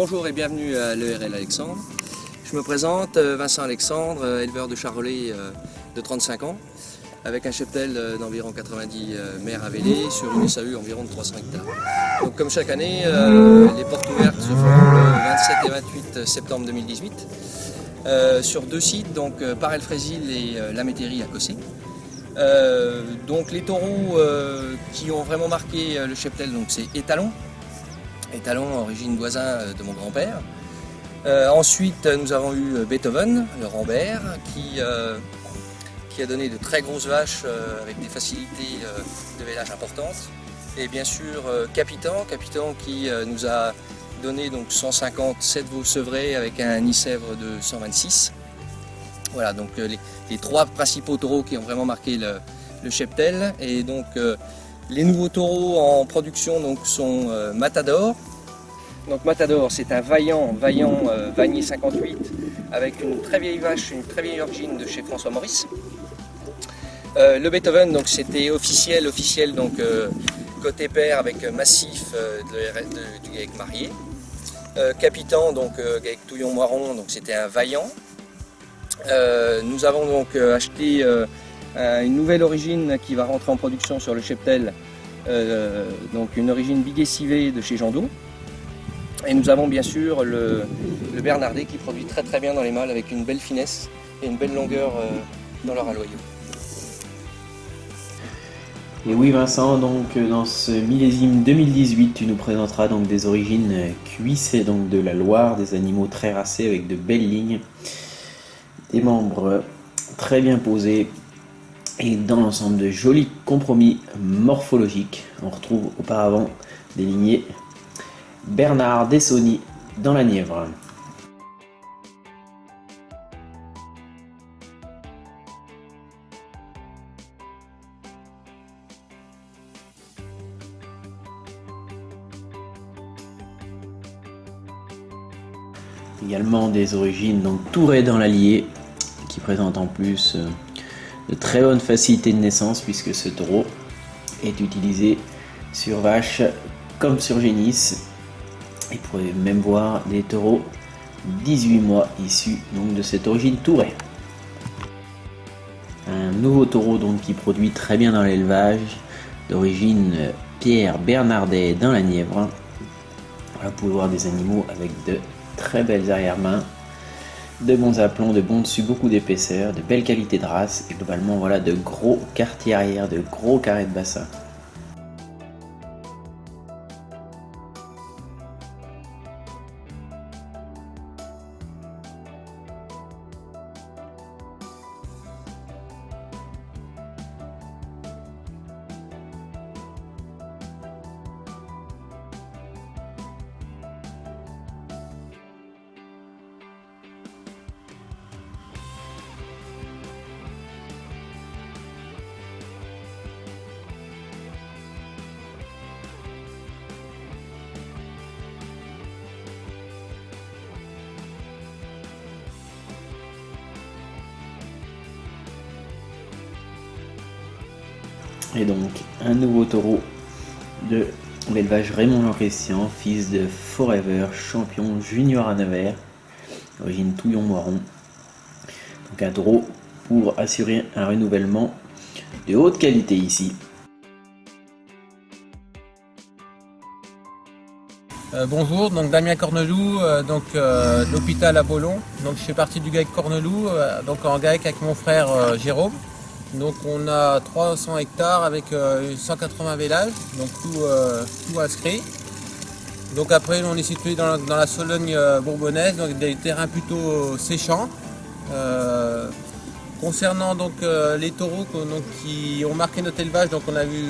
Bonjour et bienvenue à l'ERL Alexandre. Je me présente, Vincent Alexandre, éleveur de charolais de 35 ans, avec un cheptel d'environ 90 mères à véler sur une SAU environ de 300 hectares. Donc, comme chaque année, les portes ouvertes se feront le 27 et 28 septembre 2018 sur deux sites, donc Parel-Frésil et La Métairie à Cossé. Donc les taureaux qui ont vraiment marqué le cheptel, c'est Étalon, origine voisin de mon grand-père. Ensuite, nous avons eu Beethoven, le Rambert, qui a donné de très grosses vaches avec des facilités de vélage importantes. Et bien sûr, Capitan qui nous a donné donc 157 veaux sevrés avec un nid-sèvre de 126. Voilà, donc les trois principaux taureaux qui ont vraiment marqué le cheptel. Et donc les nouveaux taureaux en production sont Matador. Donc Matador, c'est un vaillant Vanier 58 avec une très vieille vache, une très vieille origine de chez François Maurice. Le Beethoven, donc c'était officiel donc côté père avec Massif du GAEC marié. Capitan, donc GAEC Touillon-Moiron, donc c'était un vaillant. Nous avons donc acheté une nouvelle origine qui va rentrer en production sur le cheptel, donc une origine Biguet-Civet de chez Jandot. Et nous avons bien sûr le Bernardet qui produit très bien dans les mâles avec une belle finesse et une belle longueur dans leur aloyau. Et oui Vincent, donc dans ce millésime 2018, tu nous présenteras donc des origines cuissées donc de la Loire, des animaux très racés avec de belles lignes, des membres très bien posés et dans l'ensemble de jolis compromis morphologiques. On retrouve auparavant des lignées Bernard Dessoni dans la Nièvre. Également des origines donc Touret dans l'Allier qui présente en plus de très bonnes facilités de naissance puisque ce taureau est utilisé sur vache comme sur génisse. Et vous pouvez même voir des taureaux 18 mois issus donc de cette origine Touret. Un nouveau taureau donc qui produit très bien dans l'élevage, d'origine Pierre Bernardet dans la Nièvre. Voilà, vous pouvez voir des animaux avec de très belles arrière-mains, de bons aplombs, de bons dessus, beaucoup d'épaisseur, de belles qualités de race et globalement voilà de gros quartiers arrière, de gros carrés de bassin. Et donc un nouveau taureau de l'élevage Raymond Jean-Christian, fils de Forever, champion junior à Nevers, origine Touillon-Moiron. Donc un taureau pour assurer un renouvellement de haute qualité ici. Bonjour, donc Damien Cornelou, l'hôpital à Bollon. Donc je fais partie du GAEC Cornelou, donc en GAEC avec mon frère Jérôme. Donc on a 300 hectares avec 180 vélages, donc tout inscrit. Donc après on est situé dans la Sologne bourbonnaise, donc des terrains plutôt séchants. Concernant donc les taureaux qui ont marqué notre élevage, donc on a vu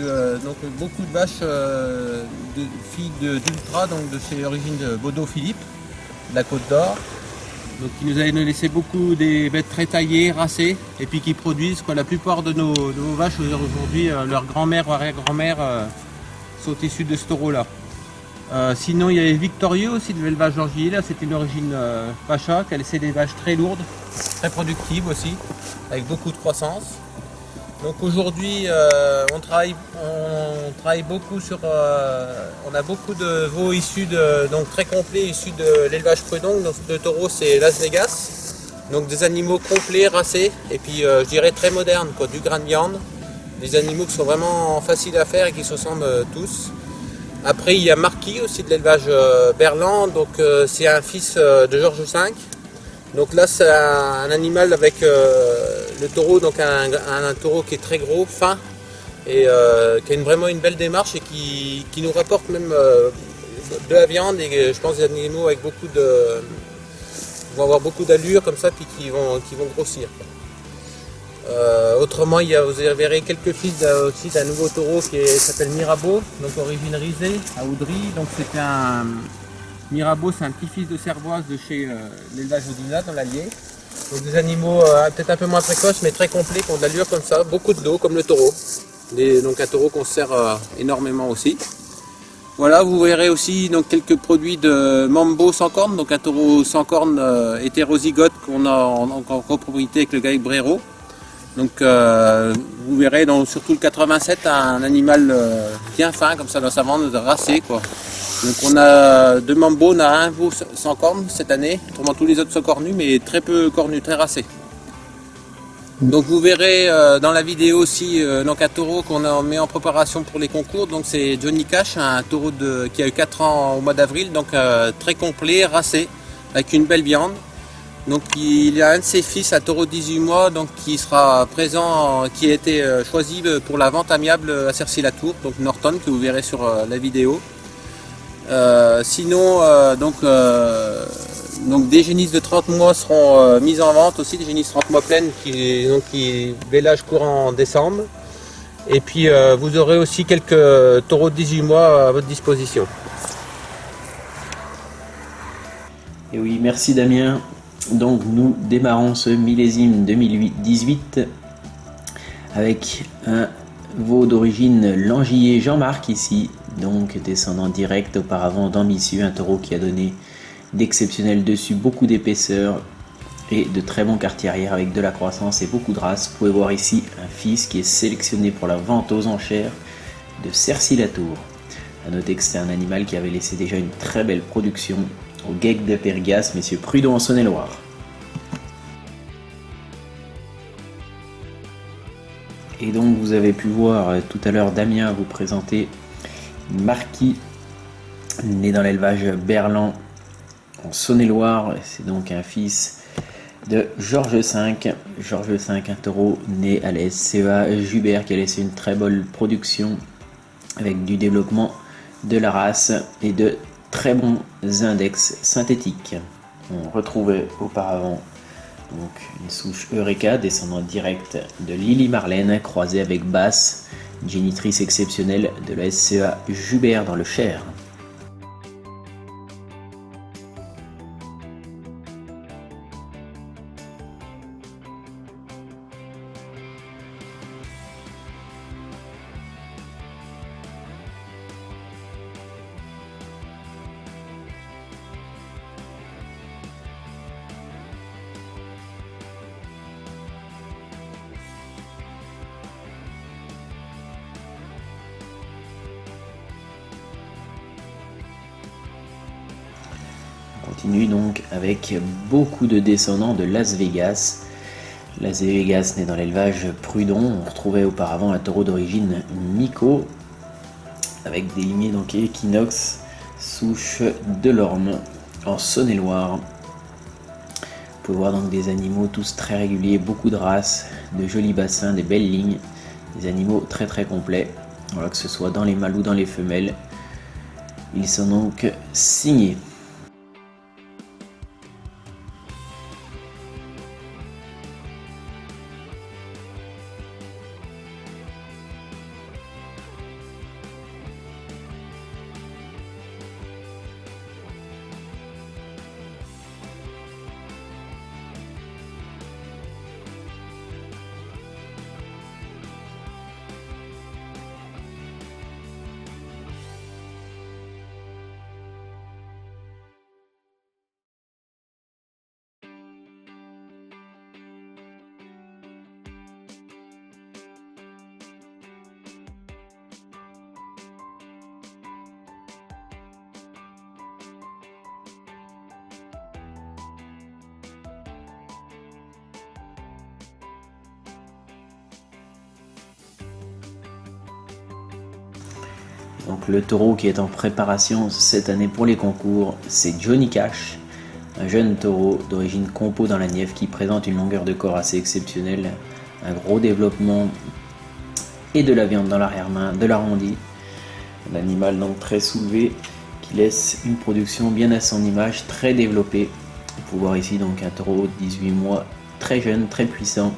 beaucoup de vaches de filles d'Ultra, donc de chez l'origine de Baudot-Philippe, de la Côte d'Or. Donc qui nous a laissé beaucoup des bêtes très taillées, racées, et puis qui produisent la plupart de nos vaches aujourd'hui, leur grand-mère ou arrière-grand-mère sont issues de ce taureau-là. Sinon il y avait Victorieux aussi de l'élevage d'Orgillet, là c'était une origine Pacha, qui a laissé des vaches très lourdes, très productives aussi, avec beaucoup de croissance. Donc aujourd'hui, on travaille beaucoup sur. On a beaucoup de veaux issus donc très complets, issus de l'élevage Prud'homme. Donc le taureau, c'est Las Vegas. Donc des animaux complets, racés, et puis je dirais très modernes, quoi, du grain de viande. Des animaux qui sont vraiment faciles à faire et qui se ressemblent tous. Après, il y a Marquis aussi de l'élevage Berland. Donc c'est un fils de Georges V. Donc là, c'est un animal avec le taureau, donc un taureau qui est très gros, fin, et qui a vraiment une belle démarche et qui nous rapporte même de la viande, et je pense des animaux avec beaucoup de vont avoir beaucoup d'allure comme ça, puis qui vont grossir. Autrement, vous verrez quelques fils aussi d'un nouveau taureau qui s'appelle Mirabeau, donc origine risée à Oudry. Donc c'est un Mirabeau, c'est un petit-fils de Cervoise de chez l'élevage Audinat dans l'Allier. Donc des animaux peut-être un peu moins précoces mais très complets, qui ont de l'allure comme ça, beaucoup de dos comme le taureau. Donc un taureau qu'on sert énormément aussi. Voilà, vous verrez aussi donc quelques produits de Mambo sans corne, donc un taureau sans corne hétérozygote qu'on a en copropriété avec le Gaec Brero. Donc vous verrez surtout le 87, un animal bien fin comme ça dans sa bande racée, quoi. Donc on a deux Mambo, on a un veau sans corne cette année, autrement tous les autres sont cornus mais très peu cornus, très racés. Donc vous verrez dans la vidéo aussi donc un taureau qu'on met en préparation pour les concours. Donc c'est Johnny Cash, un taureau qui a eu 4 ans au mois d'avril, donc très complet, racé, avec une belle viande. Donc il y a un de ses fils, un taureau de 18 mois, donc qui sera présent, qui a été choisi pour la vente amiable à Cercy-la-Tour, donc Norton, que vous verrez sur la vidéo. Sinon, donc des génisses de 30 mois seront mises en vente aussi, des génisses 30 mois pleines qui vélage courant en décembre. Et puis vous aurez aussi quelques taureaux de 18 mois à votre disposition. Et oui, merci Damien. Donc nous démarrons ce millésime 2018 avec un veau d'origine Langiller Jean-Marc ici, donc descendant direct auparavant d'Ambitieux, un taureau qui a donné d'exceptionnels dessus, beaucoup d'épaisseur et de très bons quartiers arrière avec de la croissance et beaucoup de race. Vous pouvez voir ici un fils qui est sélectionné pour la vente aux enchères de Cercy-la-Tour. A noter que c'est un animal qui avait laissé déjà une très belle production au Gaec de Pergas, messieurs Prud'homme en Saône-et-Loire. Et donc vous avez pu voir tout à l'heure Damien vous présenter Marquis, né dans l'élevage Berland en Saône-et-Loire. C'est donc un fils de Georges V. Georges V, un taureau né à la SCA Jubert qui a laissé une très bonne production avec du développement de la race et de très bons index synthétiques. On retrouvait auparavant donc une souche Eureka descendant direct de Lily Marlène croisée avec Basse, génitrice exceptionnelle de la SCA Jubert dans le Cher. On continue donc avec beaucoup de descendants de Las Vegas. Las Vegas né dans l'élevage Prud'homme. On retrouvait auparavant un taureau d'origine Mico avec des lignées donc Equinox, souche de l'Orme en Saône-et-Loire. Vous pouvez voir donc des animaux tous très réguliers, beaucoup de races, de jolis bassins, des belles lignes, des animaux très très complets. Voilà, que ce soit dans les mâles ou dans les femelles. Ils sont donc signés. Donc le taureau qui est en préparation cette année pour les concours, c'est Johnny Cash, un jeune taureau d'origine compo dans la Nièvre qui présente une longueur de corps assez exceptionnelle, un gros développement et de la viande dans l'arrière-main, de l'arrondi. Un animal donc très soulevé qui laisse une production bien à son image, très développée. On peut voir ici donc un taureau de 18 mois, très jeune, très puissant,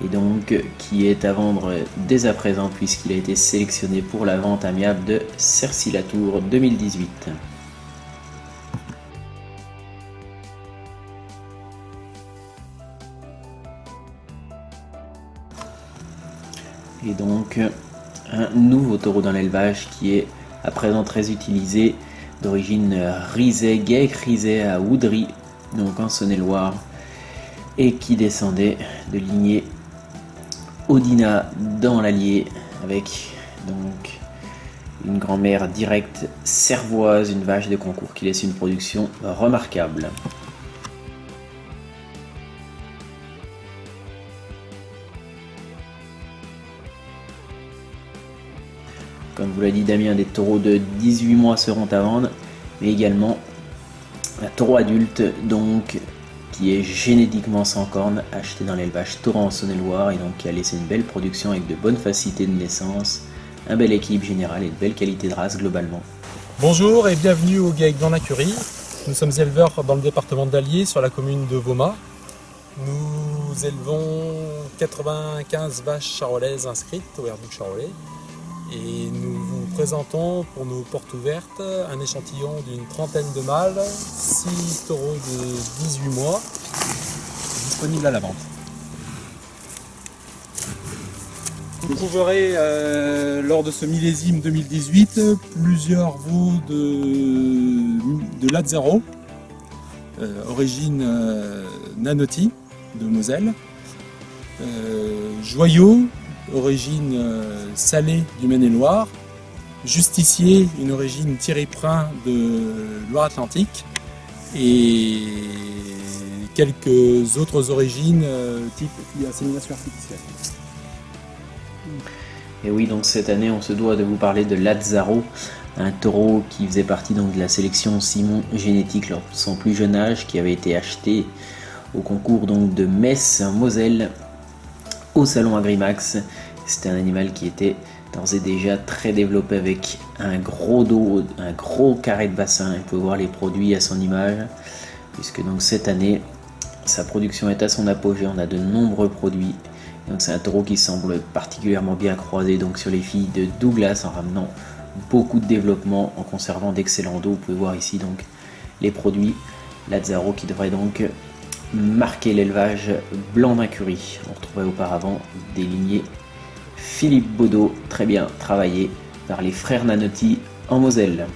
et donc qui est à vendre dès à présent puisqu'il a été sélectionné pour la vente amiable de Cercy-la-Tour 2018. Et donc un nouveau taureau dans l'élevage qui est à présent très utilisé, d'origine Rizet, Guec Rizet à Oudry, donc en Saône-et-Loire, et qui descendait de lignée Odina dans l'Allier, avec donc une grand-mère directe cervoise, une vache de concours qui laisse une production remarquable. Comme vous l'a dit Damien, des taureaux de 18 mois seront à vendre, mais également un taureau adulte donc qui est génétiquement sans cornes, acheté dans l'élevage Torrent en Saône-et-Loire et donc qui a laissé une belle production avec de bonnes facilités de naissance, un bel équilibre général et de belles qualités de race globalement. Bonjour et bienvenue au GAEC dans la Curie. Nous sommes éleveurs dans le département d'Allier sur la commune de Vaumas. Nous élevons 95 vaches charolaises inscrites au Herbuc charolais. Et nous vous présentons pour nos portes ouvertes un échantillon d'une trentaine de mâles, 6 taureaux de 18 mois, disponibles à la vente. Vous trouverez lors de ce millésime 2018 plusieurs veaux de Lazzaro, origine Nanotti de Moselle, Joyau, origine salée du Maine-et-Loire, Justicier, une origine Thierry Prin de Loire-Atlantique, et quelques autres origines type insémination artificielle. Et oui, donc cette année on se doit de vous parler de Lazzaro, un taureau qui faisait partie donc de la sélection Simon Génétique lors de son plus jeune âge, qui avait été acheté au concours donc de Metz en Moselle au salon Agrimax. C'était un animal qui était d'ores et déjà très développé avec un gros dos, un gros carré de bassin. Vous pouvez voir les produits à son image, puisque donc cette année sa production est à son apogée. On a de nombreux produits. Donc c'est un taureau qui semble particulièrement bien croisé donc sur les filles de Douglas, en ramenant beaucoup de développement, en conservant d'excellents dos. Vous pouvez voir ici donc les produits Lazzaro qui devrait donc marquer l'élevage blanc d'incurie. On retrouvait auparavant des lignées Philippe Baudot, très bien travaillé par les frères Nanotti en Moselle.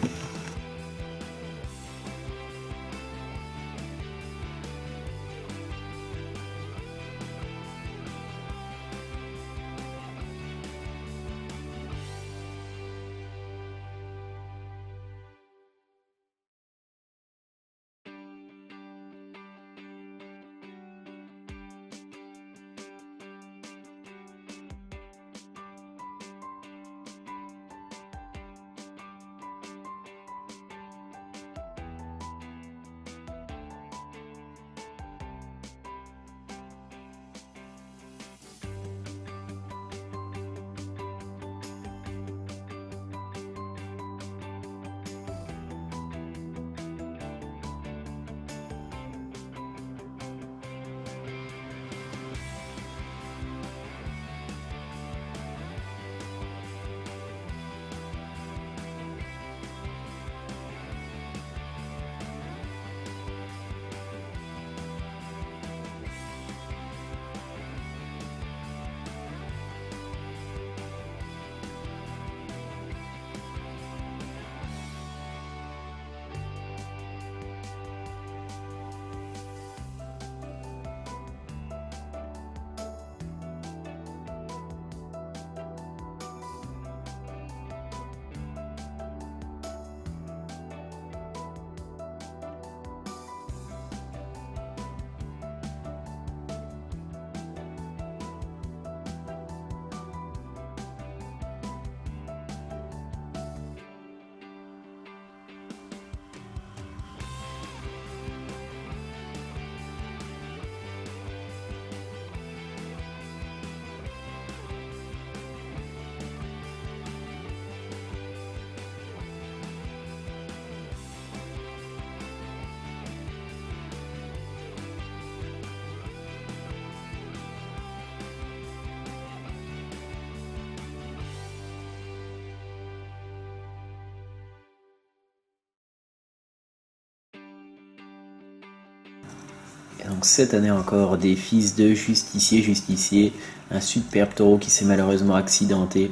Et donc cette année encore, des fils de justicier, un superbe taureau qui s'est malheureusement accidenté,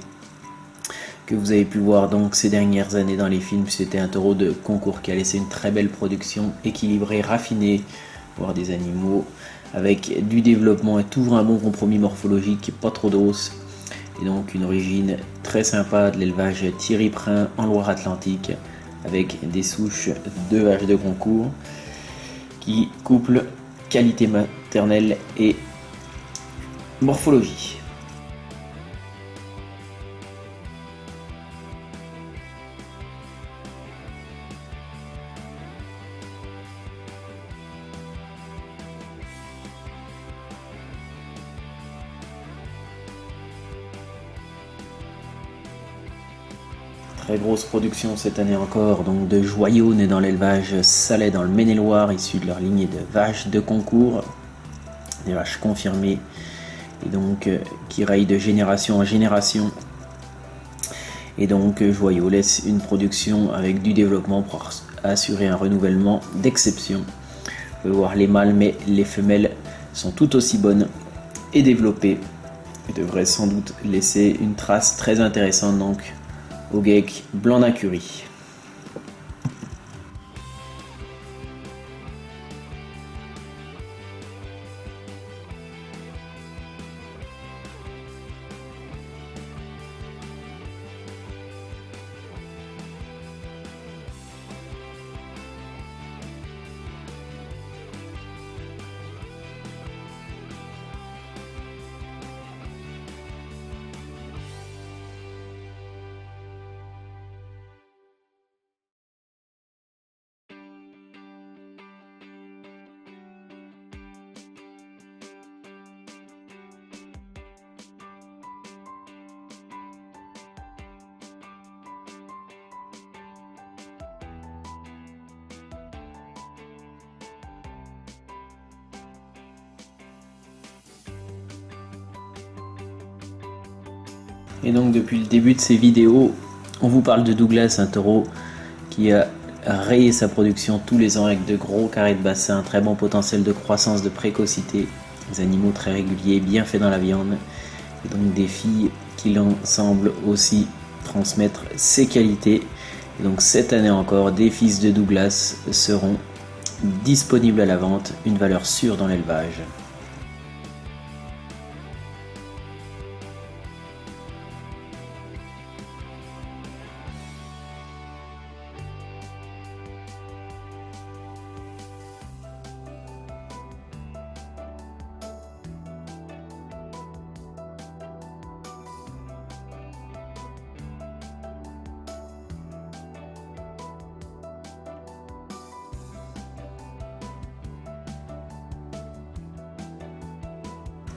que vous avez pu voir donc ces dernières années dans les films. C'était un taureau de concours qui a laissé une très belle production, équilibrée, raffinée, voire des animaux avec du développement et toujours un bon compromis morphologique, pas trop d'os. Et donc une origine très sympa de l'élevage Thierry Prin en Loire-Atlantique, avec des souches de vaches de concours qui couplent qualité maternelle et morphologie. Très grosse production cette année encore, donc de joyaux nés dans l'élevage Salais dans le Maine-et-Loire, issus de leur lignée de vaches de concours, des vaches confirmées, et donc qui raillent de génération en génération. Et donc Joyaux laisse une production avec du développement pour assurer un renouvellement d'exception. Vous pouvez voir les mâles, mais les femelles sont tout aussi bonnes et développées, et devraient sans doute laisser une trace très intéressante donc au geek blanc d'incurie. Et donc depuis le début de ces vidéos, on vous parle de Douglas, un taureau qui a rayé sa production tous les ans avec de gros carrés de bassin, très bon potentiel de croissance, de précocité, des animaux très réguliers, bien faits dans la viande, et donc des filles qui semblent aussi transmettre ses qualités. Et donc cette année encore, des fils de Douglas seront disponibles à la vente, une valeur sûre dans l'élevage.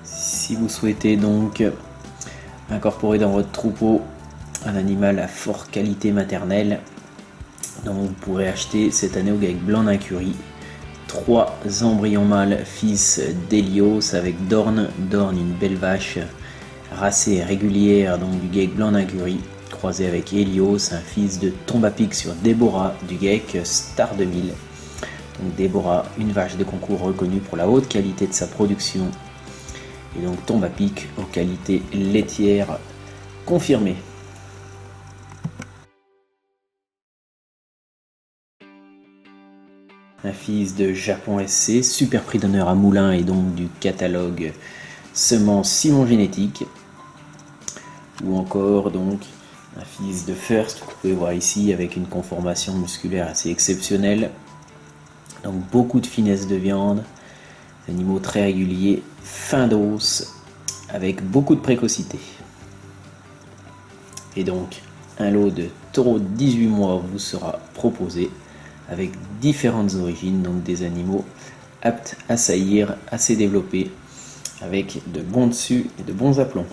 Si vous souhaitez donc incorporer dans votre troupeau un animal à forte qualité maternelle, donc vous pourrez acheter cette année au geek blanc d'incurie 3 embryons mâles fils d'Hélios avec Dorne, une belle vache racée et régulière, donc du geek blanc d'incurie, croisé avec Hélios, un fils de Tombe à pic sur Déborah du geek Star 2000. Donc Déborah, une vache de concours reconnue pour la haute qualité de sa production, et donc Tombe à pic aux qualités laitières confirmées. Un fils de Japon SC, super prix d'honneur à Moulins et donc du catalogue Semences Simon Génétique. Ou encore donc un fils de First, vous pouvez voir ici avec une conformation musculaire assez exceptionnelle. Donc beaucoup de finesse de viande, animaux très réguliers, fin d'os, avec beaucoup de précocité. Et donc un lot de taureaux de 18 mois vous sera proposé avec différentes origines, donc des animaux aptes à saillir, assez développés, avec de bons dessus et de bons aplombs.